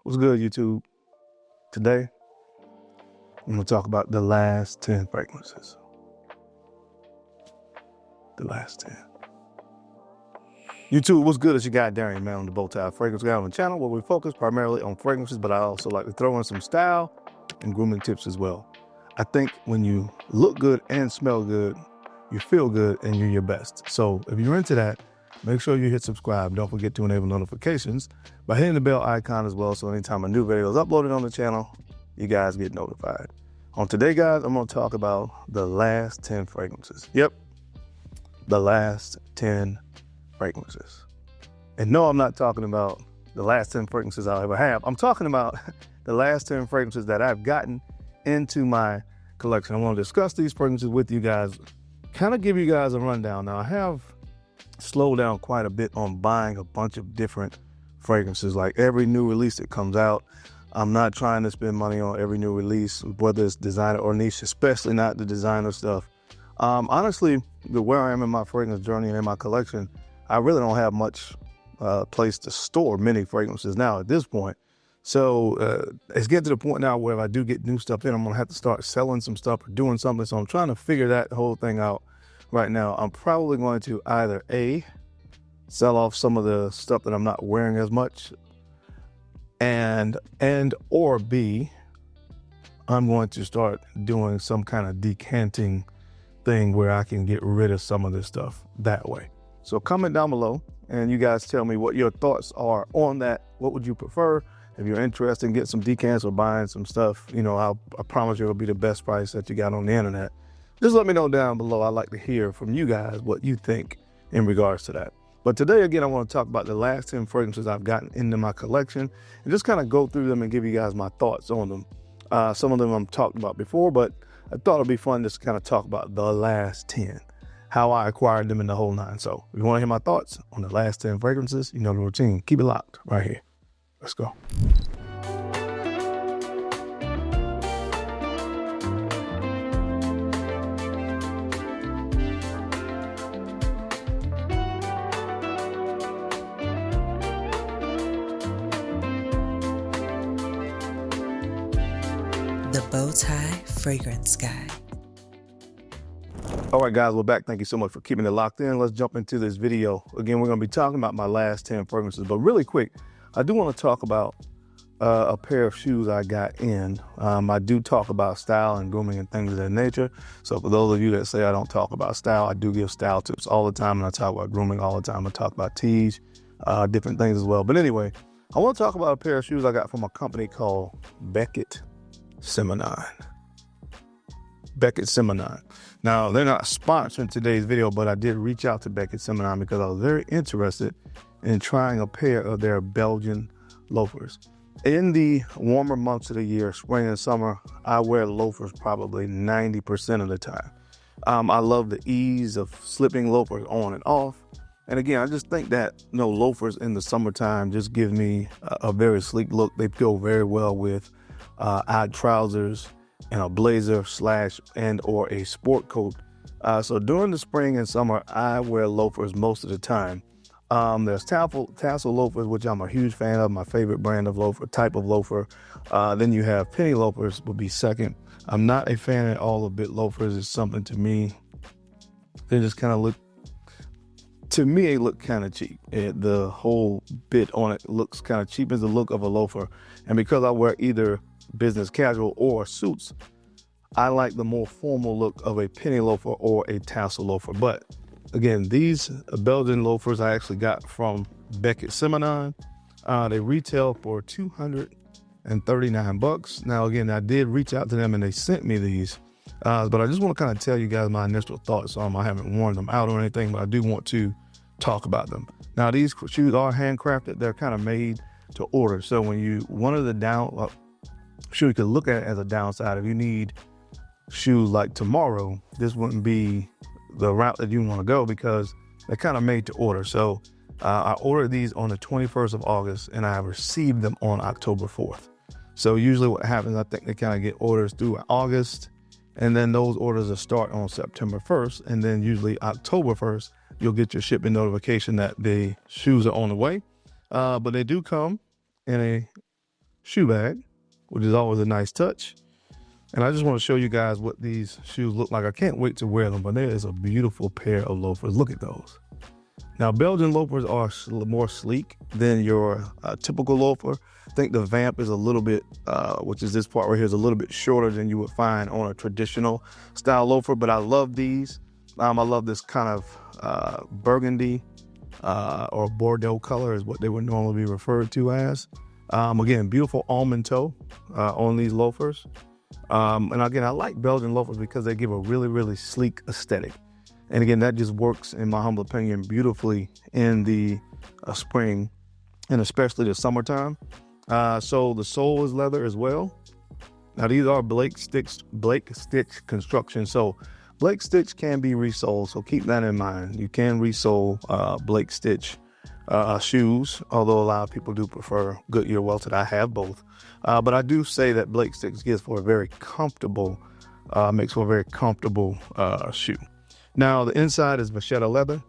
What's good, YouTube? Today, I'm gonna talk about the last 10 fragrances. The last 10. YouTube, what's good? It's your guy, Darian, man, on the BowTie Fragrance Guy on the channel, where we focus primarily on fragrances, but I also like to throw in some style and grooming tips as well. I think when you look good and smell good, you feel good and you're your best. So if you're into that, make sure you hit subscribe. Don't forget to enable notifications by hitting the bell icon as well, so anytime a new video is uploaded on the channel, you guys get notified. On today, guys, I'm gonna talk about the last 10 fragrances. Yep, the last 10 fragrances. And no, I'm not talking about the last 10 fragrances I'll ever have. I'm talking about the last 10 fragrances that I've gotten into my collection. I want to discuss these fragrances with you guys, kind of give you guys a rundown. Now, I have slowed down quite a bit on buying a bunch of different fragrances. Like every new release that comes out, I'm not trying to spend money on every new release, whether it's designer or niche, especially not the designer stuff. Honestly, where I am in my fragrance journey and in my collection, I really don't have much place to store many fragrances now at this point. So it's getting to the point now where if I do get new stuff in, I'm gonna have to start selling some stuff or doing something. So I'm trying to figure that whole thing out right now. I'm probably going to either A, sell off some of the stuff that I'm not wearing as much, or B, I'm going to start doing some kind of decanting thing where I can get rid of some of this stuff that way. So comment down below and you guys tell me what your thoughts are on that. What would you prefer? If you're interested in getting some decants or buying some stuff, you know, I promise you it'll be the best price that you got on the internet. Just let me know down below. I'd like to hear from you guys what you think in regards to that. But today, again, I want to talk about the last 10 fragrances I've gotten into my collection and just kind of go through them and give you guys my thoughts on them. Some of them I'm talked about before, but I thought it'd be fun just to kind of talk about the last 10, how I acquired them in the whole nine. So if you want to hear my thoughts on the last 10 fragrances, you know the routine. Keep it locked right here. Let's go. The BowTie Fragrance Guy. All right, guys, we're back. Thank you so much for keeping it locked in. Let's jump into this video. Again, we're going to be talking about my last 10 fragrances, but really quick, I do want to talk about a pair of shoes I got in. I do talk about style and grooming and things of that nature. So for those of you that say I don't talk about style, I do give style tips all the time, and I talk about grooming all the time. I talk about teas, different things as well. But anyway, I want to talk about a pair of shoes I got from a company called Beckett Simonon. Beckett Simonon. Now, they're not sponsoring today's video, but I did reach out to Beckett Simonon because I was very interested in trying a pair of their Belgian loafers. In the warmer months of the year, spring and summer, I wear loafers probably 90% of the time. I love the ease of slipping loafers on and off. And again, I just think that, you know, loafers in the summertime just give me a very sleek look. They go very well with odd trousers and a blazer or a sport coat. So during the spring and summer, I wear loafers most of the time. There's tassel loafers, which I'm a huge fan of, my favorite brand of loafer, type of loafer. Then you have penny loafers would be second. I'm not a fan at all of bit loafers. It's something to me, they just kind of look, to me, they look kind of cheap. The whole bit on it looks kind of cheap as the look of a loafer. And because I wear either business casual or suits, I like the more formal look of a penny loafer or a tassel loafer. But again, these Belgian loafers I actually got from Beckett Simonon. They retail for $239. Now, again, I did reach out to them and they sent me these. But I just want to kind of tell you guys my initial thoughts on them. I haven't worn them out or anything, but I do want to talk about them. Now, these shoes are handcrafted. They're kind of made to order. So when you, one of the you could look at it as a downside. If you need shoes like tomorrow, this wouldn't be the route that you want to go because they're kind of made to order. So I ordered these on the 21st of August and I received them on October 4th. So usually what happens, I think they kind of get orders through August, and then those orders will start on September 1st. And then usually October 1st, you'll get your shipping notification that the shoes are on the way. But they do come in a shoe bag, which is always a nice touch. And I just want to show you guys what these shoes look like. I can't wait to wear them, but there is a beautiful pair of loafers. Look at those. Now, Belgian loafers are more sleek than your typical loafer. I think the vamp is a little bit, which is this part right here, is a little bit shorter than you would find on a traditional style loafer, but I love these. I love this kind of burgundy or Bordeaux color is what they would normally be referred to as. Again, beautiful almond toe on these loafers. And again, I like Belgian loafers because they give a really, really sleek aesthetic. And again, that just works, in my humble opinion, beautifully in the spring and especially the summertime. So the sole is leather as well. Now these are Blake Stitch construction. So Blake Stitch can be resoled, so keep that in mind. You can resole Blake Stitch shoes, although a lot of people do prefer Goodyear welted. I have both. But I do say that Blake Stitch gives for a very comfortable, makes for a very comfortable shoe. Now, the inside is vachetta leather,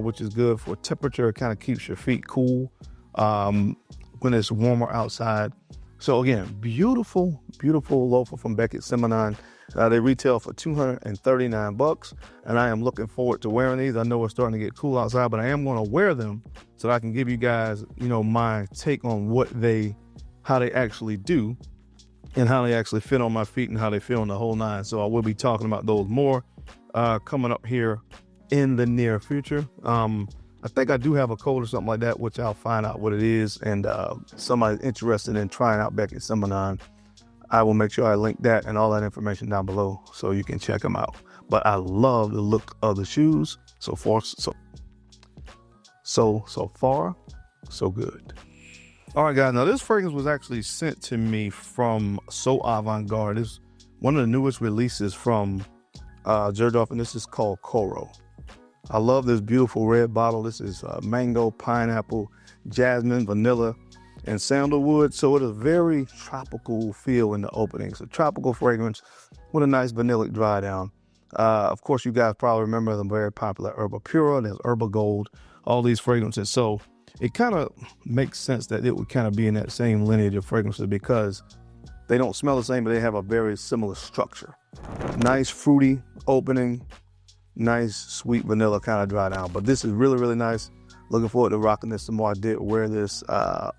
which is good for temperature. It kind of keeps your feet cool when it's warmer outside. So again, beautiful, beautiful loafer from Beckett Simonon. They retail for $239, and I am looking forward to wearing these. I know it's starting to get cool outside, but I am going to wear them so that I can give you guys, my take on how they actually do and how they actually fit on my feet and how they feel in the whole nine. So I will be talking about those more coming up here in the near future. I think I do have a code or something like that, which I'll find out what it is. And somebody's interested in trying out Beckett Simonon, I will make sure I link that and all that information down below so you can check them out. But I love the look of the shoes. So far, so good. All right, guys. Now this fragrance was actually sent to me from So Avant-Garde. It's one of the newest releases from Xerdorf, and this is called Coro. I love this beautiful red bottle. This is mango, pineapple, jasmine, vanilla, and sandalwood. So it's a very tropical feel in the opening. It's a tropical fragrance with a nice vanillic dry down. Of course, you guys probably remember the very popular Herba Pura. There's Herba Gold, all these fragrances. So it kind of makes sense that it would kind of be in that same lineage of fragrances because they don't smell the same, but they have a very similar structure. Nice fruity opening, nice sweet vanilla kind of dry down. But this is really, really nice. Looking forward to rocking this some more. I did wear this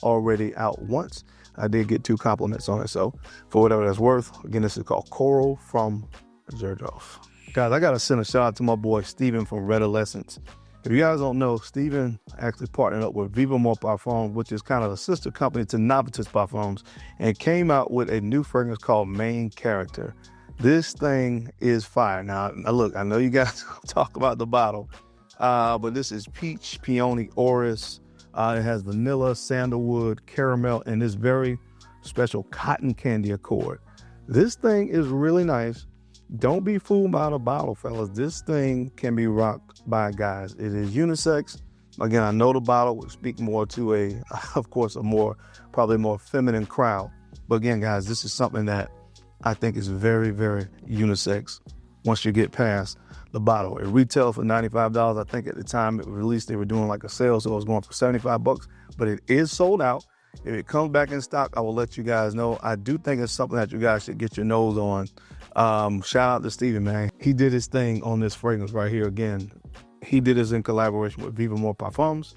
already out once. I did get 2 compliments on it. So for whatever that's worth, again, this is called Coral from Xerdorf. Guys, I got to send a shout out to my boy Steven from Redolescence. If you guys don't know, Steven actually partnered up with Viva More Parfums, which is kind of a sister company to Navitus Parfums, and came out with a new fragrance called Main Character. This thing is fire. Now look, I know you guys talk about the bottle, but this is peach, peony, orris. It has vanilla, sandalwood, caramel, and this very special cotton candy accord. This thing is really nice. Don't be fooled by the bottle, fellas. This thing can be rocked by guys. It is unisex. Again, I know the bottle would speak more to probably more feminine crowd. But again, guys, this is something that I think is very, very unisex once you get past the bottle. It retails for $95. I think at the time it was released, they were doing like a sale, so it was going for $75, but it is sold out. If it comes back in stock, I will let you guys know. I do think it's something that you guys should get your nose on. Shout out to Steven, man. He did his thing on this fragrance right here. Again, he did this in collaboration with Viva More Parfums,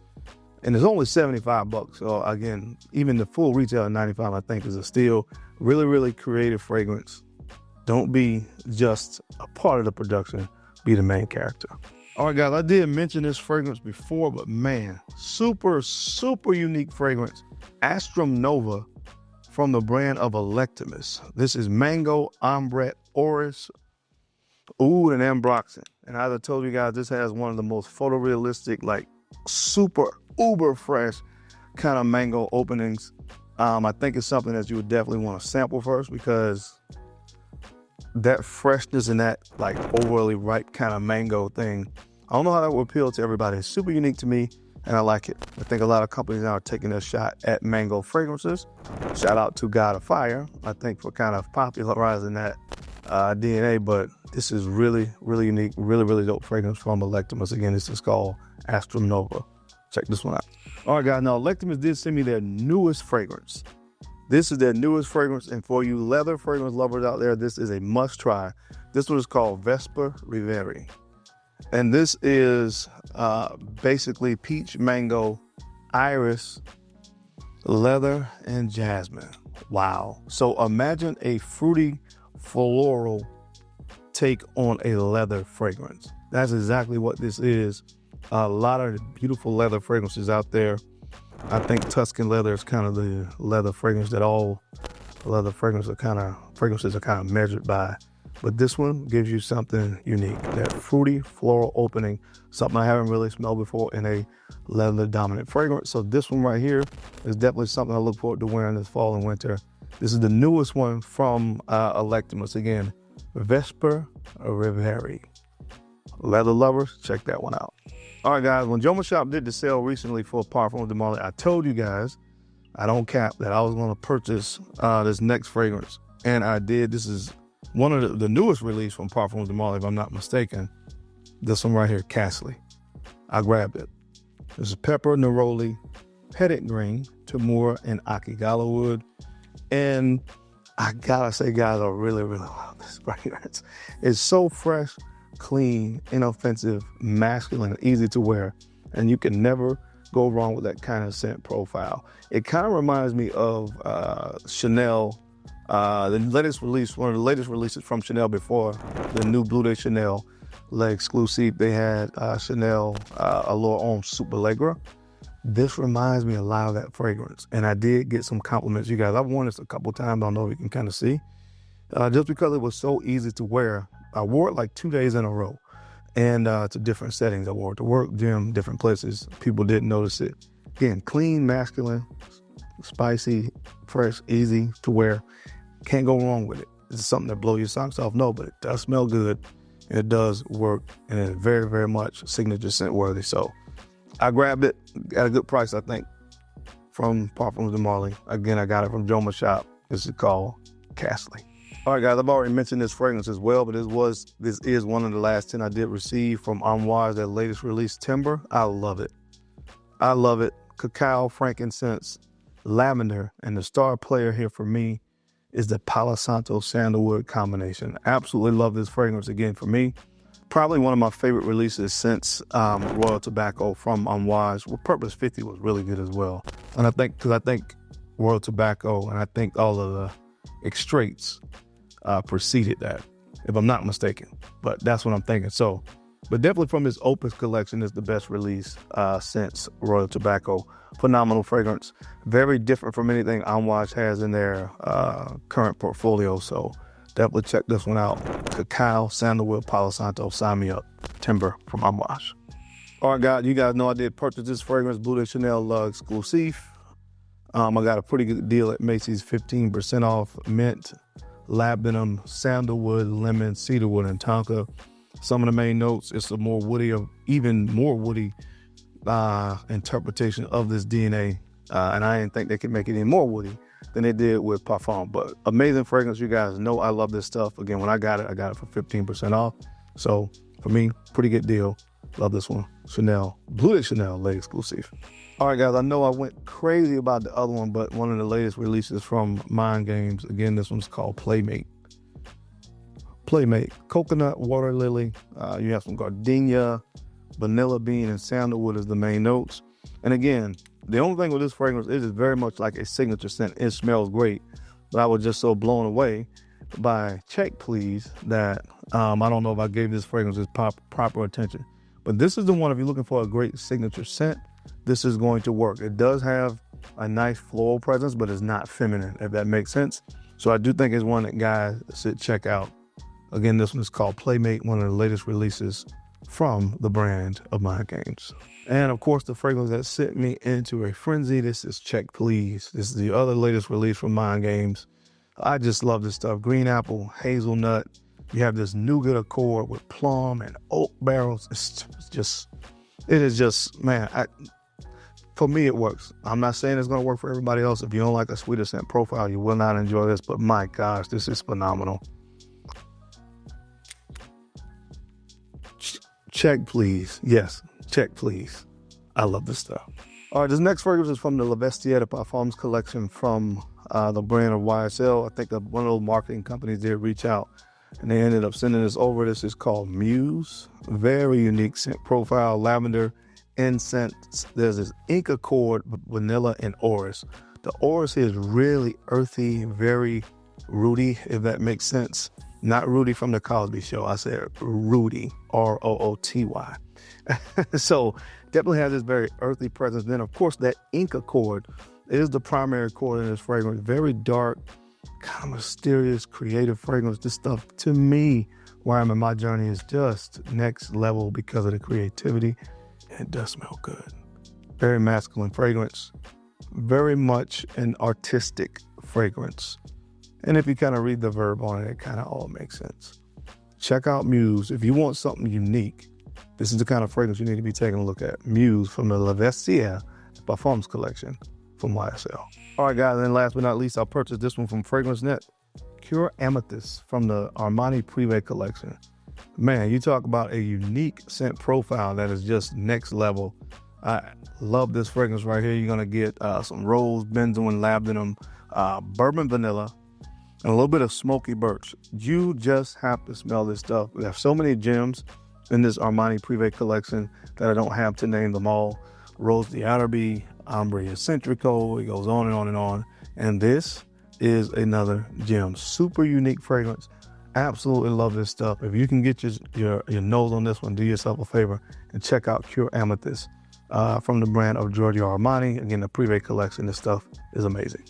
and it's only $75. So again, even the full retail at $95, I think, is a steal. Really, really creative fragrance. Don't be just a part of the production, be the main character. All right, guys, I did mention this fragrance before, but man, super, super unique fragrance. Astrum Nova from the brand of Electimus. This is mango, ambrette, orris, oud, and ambroxan. And as I told you guys, this has one of the most photorealistic, like super uber fresh kind of mango openings. I think it's something that you would definitely want to sample first because that freshness and that like overly ripe kind of mango thing, I don't know how that will appeal to everybody. It's super unique to me and I like it. I think a lot of companies now are taking a shot at mango fragrances. Shout out to God of Fire, I think, for kind of popularizing that DNA, but this is really, really unique, really, really dope fragrance from Electimus. Again, this is called Astrum Nova. Check this one out. All right, guys, now Electimus did send me their newest fragrance. This is their newest fragrance, and for you leather fragrance lovers out there, this is a must try. This one is called Vesper Riveri. And this is basically peach, mango, iris, leather, and jasmine. Wow. So imagine a fruity floral take on a leather fragrance. That's exactly what this is. A lot of beautiful leather fragrances out there. I think Tuscan leather is kind of the leather fragrance that all leather fragrances are kind of measured by. But this one gives you something unique. That fruity floral opening, something I haven't really smelled before in a leather dominant fragrance. So this one right here is definitely something I look forward to wearing this fall and winter. This is the newest one from Electimus. Again, Vesper Riveri. Leather lovers, check that one out. All right, guys, when Joma Shop did the sale recently for Parfums de Marly, I told you guys, I don't cap, that I was going to purchase this next fragrance. And I did. This is one of the newest release from Parfums de Marly, if I'm not mistaken. This one right here, Castley. I grabbed it. This is pepper, neroli, petit green, tamura, and akigala wood. And I gotta say, guys, I really, really love this fragrance. It's so fresh, clean, inoffensive, masculine, and easy to wear. And you can never go wrong with that kind of scent profile. It kind of reminds me of Chanel, the latest release, one of the latest releases from Chanel before the new Bleu de Chanel L'Exclusive. They had Chanel Allure Homme Super Allegra. This reminds me a lot of that fragrance. And I did get some compliments. You guys, I've worn this a couple times. I don't know if you can kind of see. Just because it was so easy to wear. I wore it like 2 days in a row, and to different settings. I wore it to work, gym, different places. People didn't notice it. Again, clean, masculine, spicy, fresh, easy to wear. Can't go wrong with it. It's something that blow your socks off. No, but it does smell good, and it does work, and it's very, very much signature scent worthy. So I grabbed it at a good price, I think, from Parfums de Marly. Again, I got it from Joma Shop. This is called Castley. All right, guys, I've already mentioned this fragrance as well, but this is one of the last 10 I did receive from Amouage, their latest release, Timber. I love it. I love it. Cacao, frankincense, lavender, and the star player here for me is the Palo Santo sandalwood combination. Absolutely love this fragrance. Again, for me, probably one of my favorite releases since Royal Tobacco from Amouage. Well, Purpose 50 was really good as well. And I think Royal Tobacco and I think all of the extracts preceded that, if I'm not mistaken, but that's what I'm thinking. So, but definitely from this Opus collection is the best release since Royal Tobacco. Phenomenal fragrance, very different from anything Amouage has in their current portfolio. So definitely check this one out. Cacao, sandalwood, Palo Santo, sign me up. Timber from Amouage. All right, guys, you guys know I did purchase this fragrance, Bleu de Chanel L'Exclusive. I got a pretty good deal at Macy's, 15% off, mint, labdanum, sandalwood, lemon, cedarwood, and tonka. Some of the main notes, it's a more woody, even more woody interpretation of this DNA. And I didn't think they could make it any more woody than they did with Parfum. But amazing fragrance. You guys know I love this stuff. Again, when I got it for 15% off. So for me, pretty good deal. Love this one. Chanel, Bleu de Chanel L'Exclusive. All right, guys, I know I went crazy about the other one, but one of the latest releases from Mind Games. Again, this one's called Playmate. Playmate, coconut, water lily. You have some gardenia, vanilla bean, and sandalwood as the main notes. And again, the only thing with this fragrance, it is very much like a signature scent. It smells great, but I was just so blown away by Check Please that I don't know if I gave this fragrance its proper attention. But this is the one, if you're looking for a great signature scent, this is going to work. It does have a nice floral presence, but it's not feminine, if that makes sense. So I do think it's one that guys should check out. Again, this one is called Playmate, one of the latest releases from the brand of Mind Games. And of course, the fragrance that sent me into a frenzy, this is Check Please. This is the other latest release from Mind Games. I just love this stuff. Green apple, hazelnut. You have this nougat accord with plum and oak barrels. It is just, man, for me, it works. I'm not saying it's going to work for everybody else. If you don't like a sweeter scent profile, you will not enjoy this. But my gosh, this is phenomenal. Check Please. Yes, Check Please. I love this stuff. All right, this next fragrance is from the La Vestiaire de Parfums collection from the brand of YSL. I think one of those marketing companies did reach out and they ended up sending this over. This is called Muse. Very unique scent profile, lavender, incense. There's this ink accord, vanilla, and orris. The orris is really earthy, very Rudy, if that makes sense. Not Rudy from the Cosby Show. I said Rudy, R-O-O-T-Y. So definitely has this very earthy presence. Then, of course, that ink accord is the primary accord in this fragrance. Very dark, kind of mysterious, creative fragrance. This stuff, to me, where I'm in my journey, is just next level because of the creativity. And it does smell good. Very masculine fragrance. Very much an artistic fragrance. And if you kind of read the verb on it, it kind of all makes sense. Check out Muse. If you want something unique, this is the kind of fragrance you need to be taking a look at. Muse from the Parfums collection from YSL. All right, guys, and last but not least, I purchased this one from FragranceNet. Pure Amethyst from the Armani Privé collection. Man, you talk about a unique scent profile that is just next level. I love this fragrance right here. You're going to get some rose, benzoin, labdanum, bourbon vanilla, and a little bit of smoky birch. You just have to smell this stuff. We have so many gems in this Armani Privé collection that I don't have to name them all. Rose d'Allerbie, Ambre Eccentrico, it goes on and on and on. And this is another gem. Super unique fragrance. Absolutely love this stuff. If you can get your nose on this one, do yourself a favor and check out Pure Amethyst from the brand of Giorgio Armani. Again, the Privé collection. This stuff is amazing.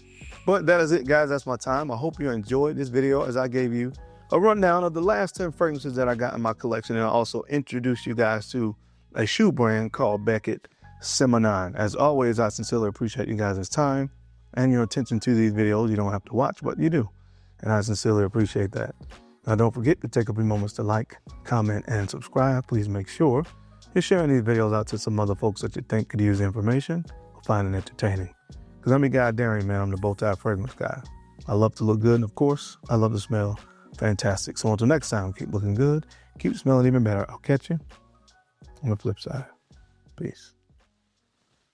But that is it, guys. That's my time. I hope you enjoyed this video as I gave you a rundown of the last 10 fragrances that I got in my collection. And I also introduced you guys to a shoe brand called Beckett Simonon. As always, I sincerely appreciate you guys' time and your attention to these videos. You don't have to watch, but you do. And I sincerely appreciate that. Now, don't forget to take a few moments to like, comment, and subscribe. Please make sure you're sharing these videos out to some other folks that you think could use the information or find it entertaining. Because I'm your guy, Darian, man. I'm the BowTie fragrance guy. I love to look good, and of course, I love to smell fantastic. So until next time, keep looking good, keep smelling even better. I'll catch you on the flip side. Peace.